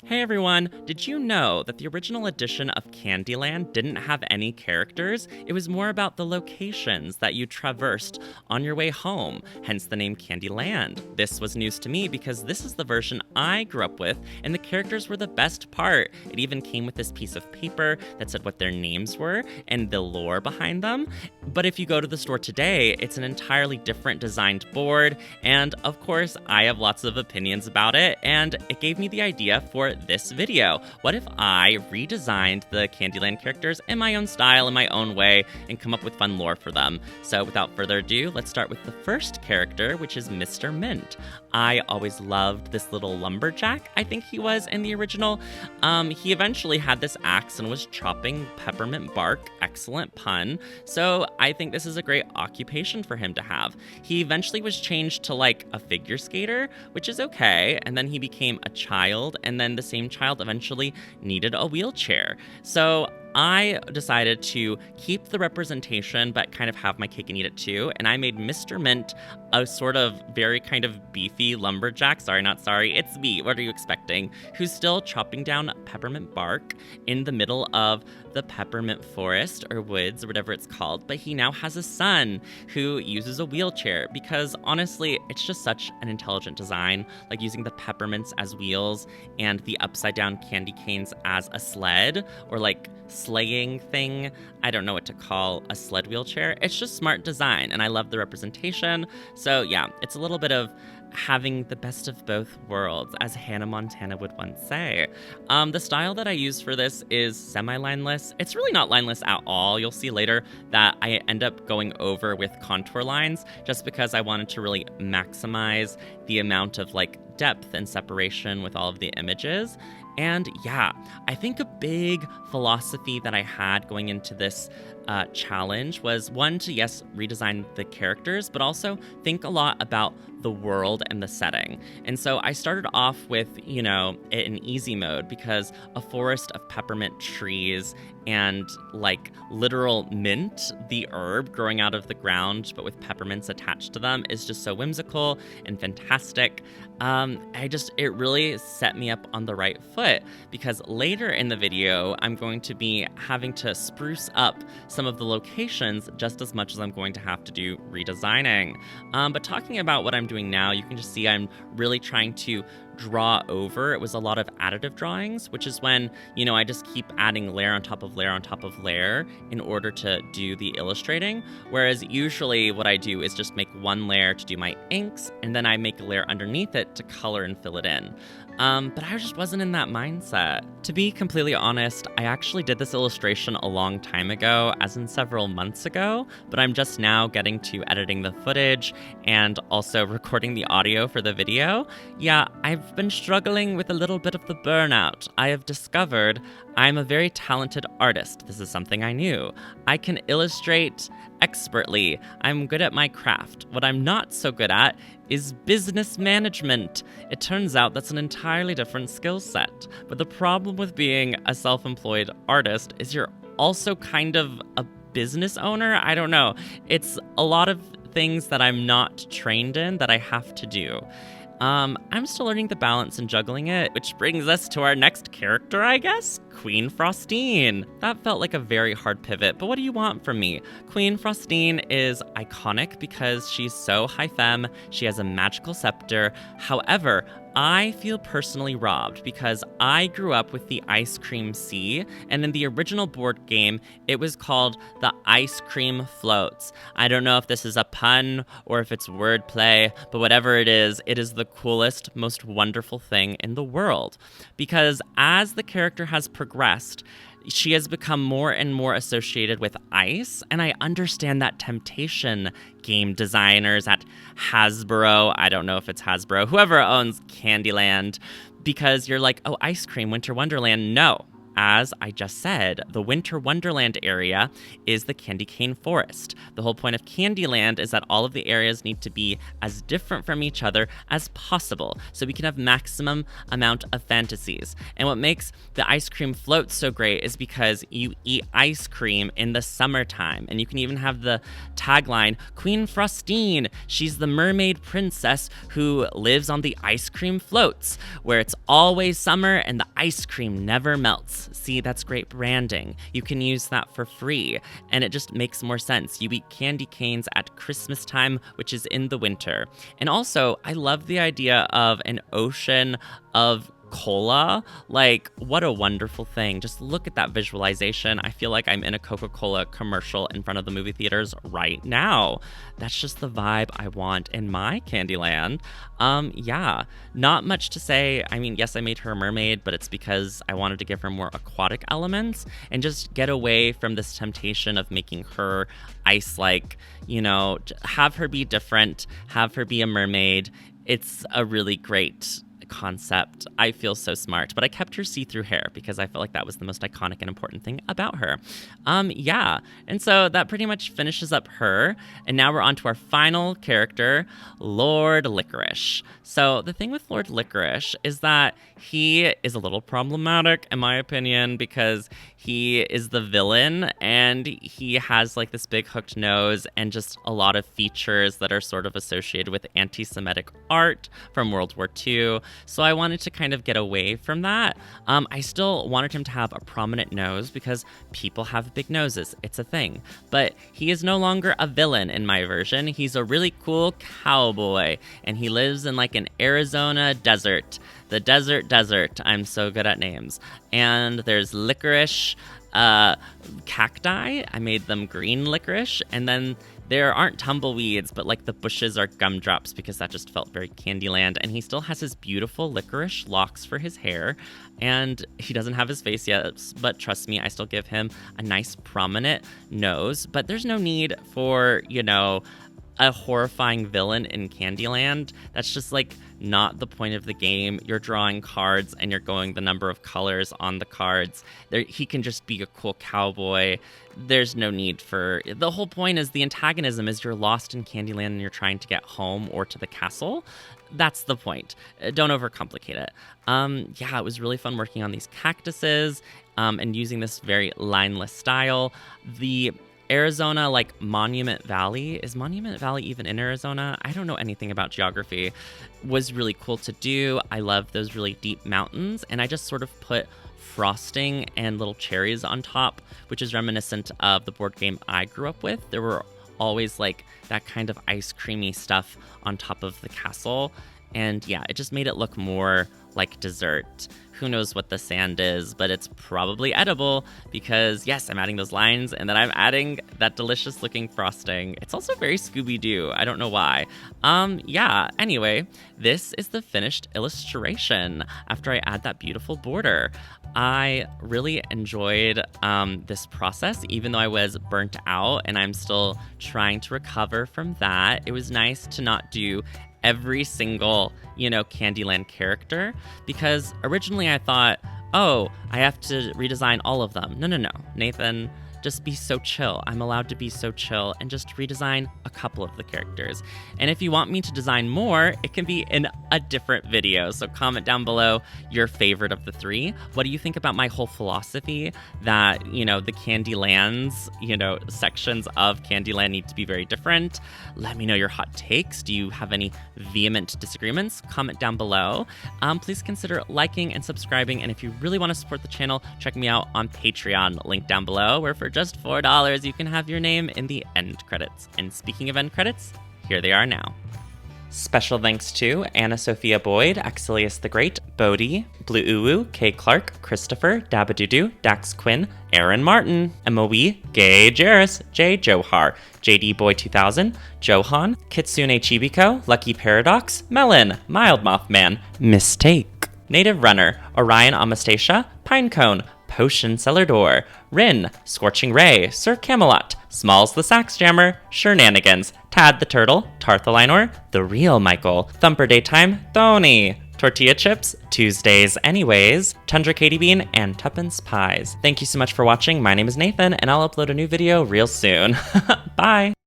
Hey everyone, did you know that the original edition of Candyland didn't have any characters? It was more about the locations that you traversed on your way home, hence the name Candyland. This was news to me because this is the version I grew up with, and the characters were the best part. It even came with this piece of paper that said what their names were and the lore behind them. But if you go to the store today, it's an entirely different designed board, and of course, I have lots of opinions about it, and it gave me the idea for this video. What if I redesigned the Candyland characters in my own style, in my own way, and come up with fun lore for them? So without further ado, let's start with the first character, which is Mr. Mint. I always loved this little lumberjack, I think he was in the original. He eventually had this axe and was chopping peppermint bark. Excellent pun. So I think this is a great occupation for him to have. He eventually was changed to like a figure skater, which is okay, and then he became a child, and then the same child eventually needed a wheelchair. So I decided to keep the representation, but kind of have my cake and eat it too. And I made Mr. Mint a sort of very kind of beefy lumberjack. Sorry, not sorry. It's me. What are you expecting? Who's still chopping down peppermint bark in the middle of the peppermint forest or woods or whatever it's called. But he now has a son who uses a wheelchair because honestly, it's just such an intelligent design, like using the peppermints as wheels and the upside down candy canes as a sled or like sleighing thing. I don't know what to call a sled wheelchair. It's just smart design, and I love the representation. So yeah, it's a little bit of having the best of both worlds, as Hannah Montana would once say. The style that I use for this is semi-lineless. It's really not lineless at all. You'll see later that I end up going over with contour lines just because I wanted to really maximize the amount of like depth and separation with all of the images. And yeah, I think a big philosophy that I had going into this challenge was one to, yes, redesign the characters, but also think a lot about the world and the setting. And so I started off with, an easy mode because a forest of peppermint trees and like literal mint, the herb growing out of the ground, but with peppermints attached to them, is just so whimsical and fantastic. It really set me up on the right foot because later in the video, I'm going to be having to spruce up some of the locations just as much as I'm going to have to do redesigning. But talking about what I'm doing now, you can just see I'm really trying to draw over. It was a lot of additive drawings, which is when, I just keep adding layer on top of layer on top of layer in order to do the illustrating. Whereas usually what I do is just make one layer to do my inks, and then I make a layer underneath it to color and fill it in. But I just wasn't in that mindset. To be completely honest, I actually did this illustration a long time ago, as in several months ago, but I'm just now getting to editing the footage and also recording the audio for the video. Yeah, I've been struggling with a little bit of the burnout. I have discovered I'm a very talented artist. This is something I knew. I can illustrate expertly. I'm good at my craft. What I'm not so good at is business management. It turns out that's an entirely different skill set. But the problem with being a self-employed artist is you're also kind of a business owner. I don't know. It's a lot of things that I'm not trained in that I have to do. I'm still learning the balance and juggling it, which brings us to our next character, I guess? Queen Frostine. That felt like a very hard pivot, but what do you want from me? Queen Frostine is iconic because she's so high femme, she has a magical scepter. However, I feel personally robbed because I grew up with the Ice Cream Sea, and in the original board game, it was called the Ice Cream Floats. I don't know if this is a pun or if it's wordplay, but whatever it is the coolest, most wonderful thing in the world. Because as the character has progressed, she has become more and more associated with ice, and I understand that temptation, game designers at Hasbro, I don't know if it's Hasbro, whoever owns Candyland, because you're like, oh, ice cream, Winter Wonderland. No, as I just said, the Winter Wonderland area is the candy cane forest. The whole point of Candyland is that all of the areas need to be as different from each other as possible, so we can have maximum amount of fantasies. And what makes the ice cream float so great is because you eat ice cream in the summertime, and you can even have the tagline, Queen Frostine, she's the mermaid princess who lives on the ice cream floats, where it's always summer and the ice cream never melts. See, that's great branding. You can use that for free, and it just makes more sense. You eat candy canes at Christmas time, which is in the winter. And also, I love the idea of an ocean of cola. Like, what a wonderful thing. Just look at that visualization. I feel like I'm in a Coca-Cola commercial in front of the movie theaters right now. That's just the vibe I want in my Candyland. Yeah, not much to say. I mean, yes, I made her a mermaid, but it's because I wanted to give her more aquatic elements and just get away from this temptation of making her ice-like, you know, have her be different, have her be a mermaid. It's a really great concept. I feel so smart, but I kept her see-through hair because I felt like that was the most iconic and important thing about her. Yeah, and so that pretty much finishes up her, and now we're on to our final character, Lord Licorice. So the thing with Lord Licorice is that he is a little problematic, in my opinion, because he is the villain, and he has like this big hooked nose and just a lot of features that are sort of associated with anti-Semitic art from World War II. So I wanted to kind of get away from that. I still wanted him to have a prominent nose because people have big noses. It's a thing. But he is no longer a villain in my version. He's a really cool cowboy, and he lives in like an Arizona desert. The desert. I'm so good at names. And there's licorice, cacti. I made them green licorice, and then there aren't tumbleweeds, but like the bushes are gumdrops because that just felt very Candyland. And he still has his beautiful licorice locks for his hair, and he doesn't have his face yet, but trust me, I still give him a nice prominent nose. But there's no need for, you know, a horrifying villain in Candyland. That's just like not the point of the game. You're drawing cards and you're going the number of colors on the cards. He can just be a cool cowboy. There's no need for... The whole point is the antagonism is you're lost in Candyland and you're trying to get home or to the castle. That's the point. Don't overcomplicate it. Yeah, it was really fun working on these cactuses and using this very lineless style. The Arizona, like Monument Valley. Is Monument Valley even in Arizona? I don't know anything about geography. Was really cool to do. I love those really deep mountains, and I just sort of put frosting and little cherries on top, which is reminiscent of the board game I grew up with. There were always like that kind of ice creamy stuff on top of the castle, and yeah, it just made it look more like dessert. Who knows what the sand is, but it's probably edible because, yes, I'm adding those lines, and then I'm adding that delicious looking frosting. It's also very Scooby-Doo. I don't know why. Yeah, anyway, this is the finished illustration after I add that beautiful border. I really enjoyed this process, even though I was burnt out, and I'm still trying to recover from that. It was nice to not do every single, you know, Candyland character, because originally I thought, oh, I have to redesign all of them. No, Nathan, just be so chill. I'm allowed to be so chill and just redesign a couple of the characters. And if you want me to design more, it can be in a different video. So comment down below your favorite of the three. What do you think about my whole philosophy that, you know, the Candylands, you know, sections of Candyland need to be very different? Let me know your hot takes. Do you have any vehement disagreements? Comment down below. Please consider liking and subscribing. And if you really want to support the channel, check me out on Patreon, link down below, where for just $4, you can have your name in the end credits. And speaking of end credits, here they are now. Special thanks to Anna Sophia Boyd, Axilius the Great, Bodhi, Blue Uwu, Kay Clark, Christopher, Dabadoodoo, Dax Quinn, Aaron Martin, Emma Wee, Gay Jarris, Jay Johar, JD Boy 2000, Johan, Kitsune Chibiko, Lucky Paradox, Melon, Mild Mothman, Mistake, Native Runner, Orion Amastasia, Pinecone, Potion Cellar Door, Rin, Scorching Ray, Sir Camelot, Smalls the Sax Jammer, Shernanigans, Tad the Turtle, Tarthalinor, The Real Michael, Thumper Daytime, Thony, Tortilla chips, Tuesdays anyways, tundra katy bean, and tuppence pies. Thank you so much for watching. My name is Nathan, and I'll upload a new video real soon. Bye!